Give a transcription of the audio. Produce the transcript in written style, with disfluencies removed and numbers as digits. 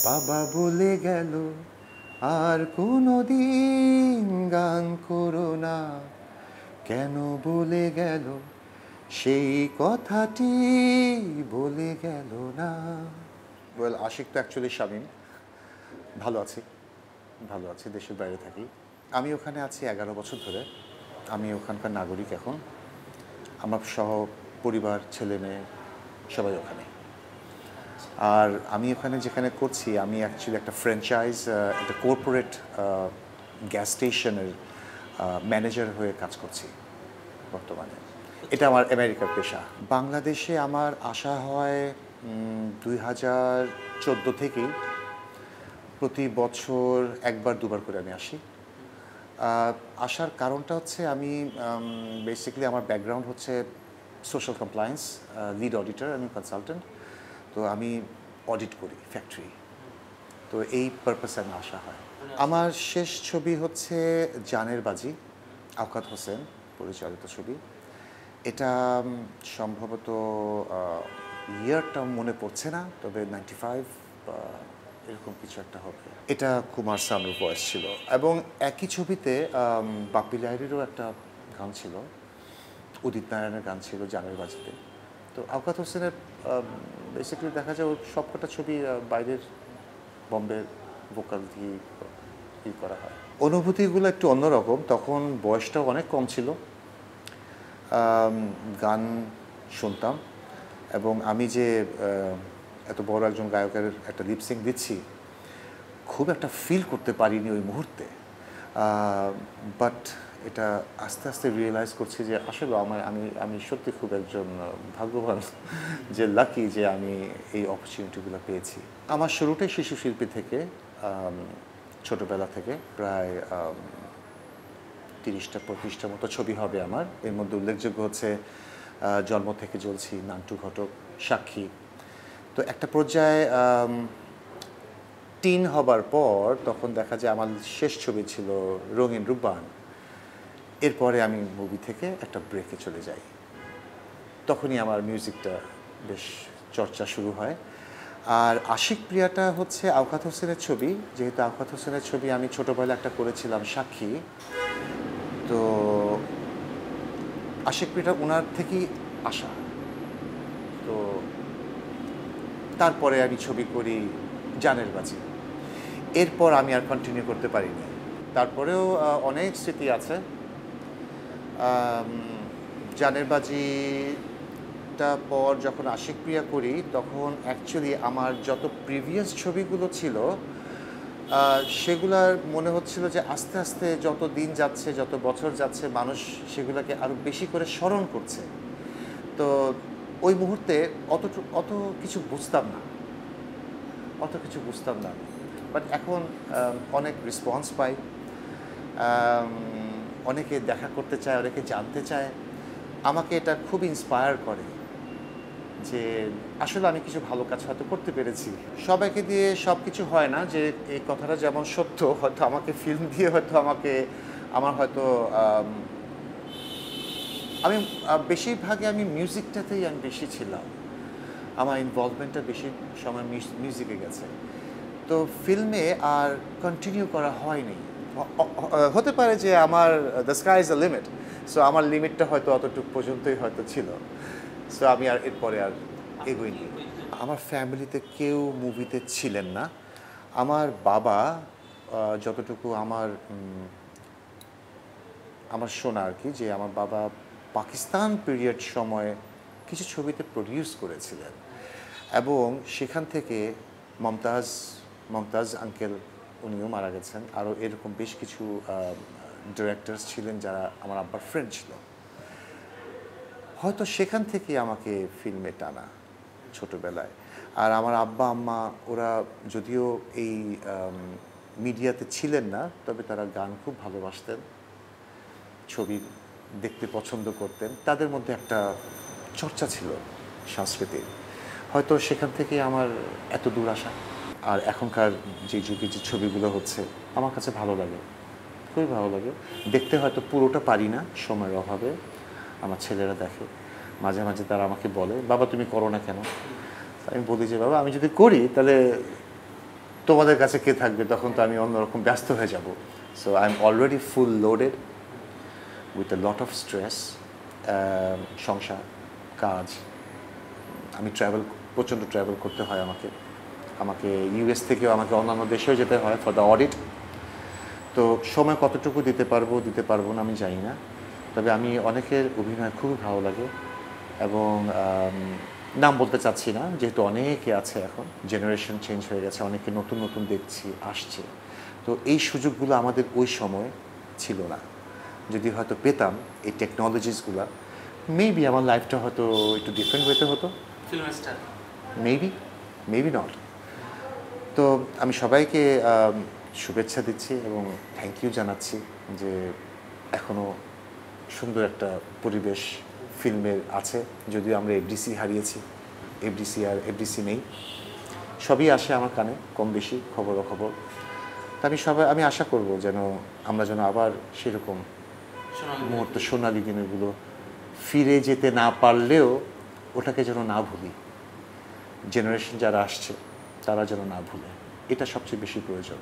বাবা বলে গেল আর কোনোদিন গান করো না, কেন বলে গেল সেই কথাটি বলে গেল না। ওয়েল, আশিক তো অ্যাকচুয়ালি শামীম। ভালো আছি, ভালো আছি। দেশের বাইরে থাকি। আমি ওখানে আছি 11 বছর ধরে। আমি ওখানকার নাগরিক এখন। আমার সহ পরিবার, ছেলে মেয়ে সবাই ওখানে। আর আমি ওখানে যেখানে করছি, আমি অ্যাকচুয়ালি একটা ফ্র্যাঞ্চাইজ, একটা কর্পোরেট গ্যাস স্টেশনের ম্যানেজার হয়ে কাজ করছি বর্তমানে। এটা আমার আমেরিকার পেশা। বাংলাদেশে আমার আসা হয় 2014 থেকেই। প্রতি বছর একবার দুবার করে আমি আসি। আসার কারণটা হচ্ছে আমি বেসিক্যালি আমার ব্যাকগ্রাউন্ড হচ্ছে সোশ্যাল কমপ্লায়েন্স, লিড অডিটর, আমি কনসালটেন্ট। তো আমি অডিট করি ফ্যাক্টরি। তো এই পারপাসে আমি আসা হয়। আমার শেষ ছবি হচ্ছে জানের বাজি, আওকাত হোসেন পরিচালিত ছবি। এটা সম্ভবত ইয়ারটা মনে পড়ছে না, তবে 95 এরকম কিছু একটা হবে। এটা কুমার শানুর ভয়েস ছিল এবং একই ছবিতে বাপ্পি লাহিড়ীরও একটা গান ছিল, উদিত নারায়ণের গান ছিল জানের বাজিতে। তো আওকাত হোসেনের বেসিক্যালি দেখা যায় ওর সবকটা ছবি বাইরের বম্বের ভোকাল দিয়ে করা হয়। অনুভূতিগুলো একটু অন্যরকম। তখন বয়সটাও অনেক কম ছিল, গান শুনতাম এবং আমি যে এত বড় একজন গায়কের একটা লিপসিং দিচ্ছি খুব একটা ফিল করতে পারিনি ওই মুহূর্তে। বাট এটা আস্তে আস্তে রিয়েলাইজ করছি যে আসলে আমি সত্যি খুব একজন ভাগ্যবান, যে লাকি যে আমি এই অপরচুনিটিগুলো পেয়েছি। আমার শুরুটাই শিশু শিল্পী থেকে, ছোটোবেলা থেকে। প্রায় 30-35টার মতো ছবি হবে আমার। এর মধ্যে উল্লেখযোগ্য হচ্ছে জন্ম থেকে জ্বলছি, নান্টু ঘটক, সাক্ষী। তো একটা পর্যায়ে টিন হবার পর তখন দেখা যায় আমার শেষ ছবি ছিল রঙিন রূপবান। এরপরে আমি মুভি থেকে একটা ব্রেকে চলে যাই। তখনই আমার মিউজিকটা বেশ চর্চা শুরু হয়। আর আশিক প্রিয়াটা হচ্ছে আওকাত হোসেনের ছবি। যেহেতু আওকাত হোসেনের ছবি আমি ছোটোবেলা একটা করেছিলাম সাক্ষী, তো আশিক প্রিয়াটা ওনার থেকেই আসা। তো তারপরে আমি ছবি করি জানের বাজি। এরপর আমি আর কন্টিনিউ করতে পারিনি। তারপরেও অনেক স্মৃতি আছে। জানের বাজিটা পর যখন আশিক প্রিয়া করি তখন অ্যাকচুয়ালি আমার যত প্রিভিয়াস ছবিগুলো ছিল সেগুলার মনে হচ্ছিল যে আস্তে আস্তে যত দিন যাচ্ছে, যত বছর যাচ্ছে, মানুষ সেগুলোকে আরও বেশি করে স্মরণ করছে। তো ওই মুহূর্তে অত কিছু বুঝতাম না, বাট এখন অনেক রেসপন্স পাই। অনেকে দেখা করতে চায়, অনেকে জানতে চায়। আমাকে এটা খুব ইন্সপায়ার করে যে আসলে আমি কিছু ভালো কাজ হয়তো করতে পেরেছি। সবাইকে দিয়ে সব কিছু হয় না, যে এই কথাটা যেমন সত্য, হয়তো আমাকে ফিল্ম দিয়ে হয়তো আমার হয়তো আমি বেশিরভাগে আমি মিউজিকটাতেই আমি বেশি ছিলাম। আমার ইনভলভমেন্টটা বেশি সময় মিউজিকে গেছে। তো ফিল্মে আর কন্টিনিউ করা হয়নি। হতে পারে যে আমার the sky is the limit, so আমার লিমিটটা হয়তো অতটুকু পর্যন্তই হয়তো ছিল। সো আমি আর এরপরে আর এগোইনি। আমার ফ্যামিলিতে কেউ মুভিতে ছিলেন না। আমার বাবা যতটুকু আমার শোনা আর কি, যে আমার বাবা পাকিস্তান পিরিয়ড সময়ে কিছু ছবিতে প্রডিউস করেছিলেন এবং সেখান থেকে মমতাজ আঙ্কেল, উনিও মারা গেছেন। আরও এরকম বেশ কিছু ডিরেক্টরস ছিলেন যারা আমার আব্বার ফ্রেন্ড ছিল। হয়তো সেখান থেকে আমাকে ফিল্মে টানা ছোটোবেলায়। আর আমার আব্বা আম্মা ওরা যদিও এই মিডিয়াতে ছিলেন না, তবে তারা গান খুব ভালোবাসতেন, ছবি দেখতে পছন্দ করতেন। তাদের মধ্যে একটা চর্চা ছিল সংস্কৃতির। হয়তো সেখান থেকে আমার এত দূর আসা। আর এখনকার যে যুগে যে ছবিগুলো হচ্ছে আমার কাছে ভালো লাগে, খুবই ভালো লাগে দেখতে। হয়তো পুরোটা পারি না সময়ের অভাবে। আমার ছেলেরা দেখে, মাঝে মাঝে তারা আমাকে বলে, বাবা তুমি করো না কেন? আমি বলি যে বাবা আমি যদি করি তাহলে তোমাদের কাছে কে থাকবে, তখন তো আমি অন্যরকম ব্যস্ত হয়ে যাব। So I am already full loaded with a lot of stress. সংসার, কাজ, আমি প্রচণ্ড ট্রাভেল করতে হয় আমাকে। আমাকে ইউএস থেকেও আমাকে অন্যান্য দেশেও যেতে হয় ফর দ্য অডিট। তো সময় কতটুকু দিতে পারবো না আমি জানি না। তবে আমি অনেকের অভিনয় খুবই ভালো লাগে এবং নাম বলতে চাচ্ছি না, যেহেতু অনেকে আছে, এখন জেনারেশন চেঞ্জ হয়ে গেছে, অনেকে নতুন নতুন দেখছি আসছে। তো এই সুযোগগুলো আমাদের ওই সময় ছিল না। যদি হয়তো পেতাম এই টেকনোলজিসগুলো, মেবি আমার লাইফটা হয়তো একটু ডিফারেন্ট ওয়েতে হতো। Maybe not. তো আমি সবাইকে শুভেচ্ছা দিচ্ছি এবং থ্যাংক ইউ জানাচ্ছি যে এখনও সুন্দর একটা পরিবেশ ফিল্মের আছে। যদিও আমরা এফডিসি হারিয়েছি, এফডিসি নেই, সবই আসে আমার কানে কম বেশি খবরাখবর। তা আমি আশা করব যেন আমরা যেন আবার সেরকম মুহূর্ত, সোনালি দিনগুলো ফিরে যেতে না পারলেও ওটাকে যেন না ভুলি। জেনারেশন যারা আসছে তারা যেন না ভুলে, এটা সবচেয়ে বেশি প্রয়োজন।